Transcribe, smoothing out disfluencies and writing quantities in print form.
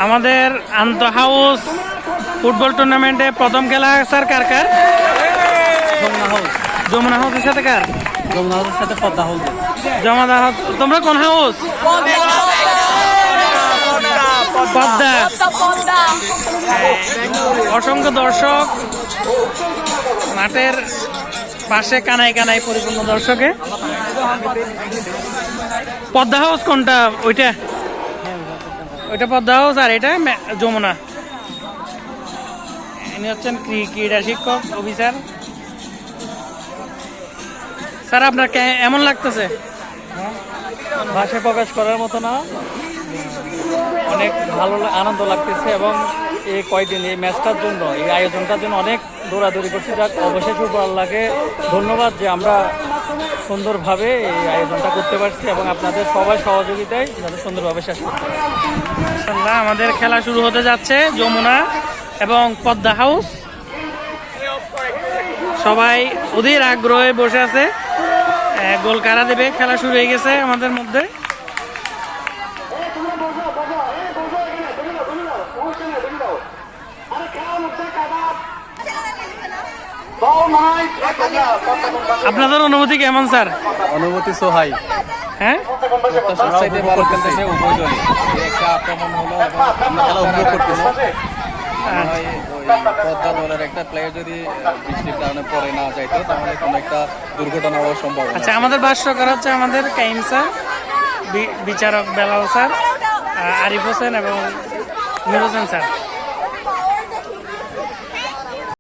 আমাদের আন্তঃ house football টুর্নামেন্টে প্রথম খেলা স্যার কার কার? যমুনা হাউসের সাথে কার? যমুনা হাউসের সাথে পদ্মা হাউস। যমুনা হাউস। তোমরা কোন হাউস? পদ্মা। অসংখ্য দর্শক মাঠের পাশে কানায় কানায় পরিপূর্ণ দর্শকে। পদ্মা হাউস কোনটা? ওইটা ওইটা পদ্মা হাউস আর এটা যমুনা। ইনি হচ্ছেন ক্রীড়া শিক্ষক অফিসার। স্যার আপনার এমন লাগতেছে? ভাষায় প্রকাশ করার মতো না, অনেক ভালো আনন্দ লাগতেছে এবং এই কয়েকদিন এই ম্যাচটার জন্য, এই আয়োজনটার জন্য অনেক দৌড়াদৌড়ি করছি। যাক, অবশেষে খুব আল্লাহকে ধন্যবাদ যে আমরা সুন্দরভাবে এই আয়োজনটা করতে পারছি এবং আপনাদের সবাই সহযোগিতায় যাতে সুন্দরভাবে শেষ করতে পারি। ইনশাআল্লাহ আমাদের খেলা শুরু হতে যাচ্ছে যমুনা এবং পদ্মা হাউস। সবাই অধীর আগ্রহে বসে আছে গোল কারা দেবে। খেলা শুরু হয়ে গেছে আমাদের মধ্যে। আপনাদের অনুভূতি কেমন স্যার? অনুভূতি সোহাই। হ্যাঁ, পদ্মা দলের একটা প্লেয়ার যদি বৃষ্টির কারণে পরে না যাইতো তাহলে কোনো একটা দুর্ঘটনা হওয়ার সম্ভাবনা। আচ্ছা, আমাদের ভাষ্যকার হচ্ছে আমাদের কাইম স্যার, বিচারক বেলাল স্যার, আরিফ হোসেন এবং নুর হোসেন স্যার।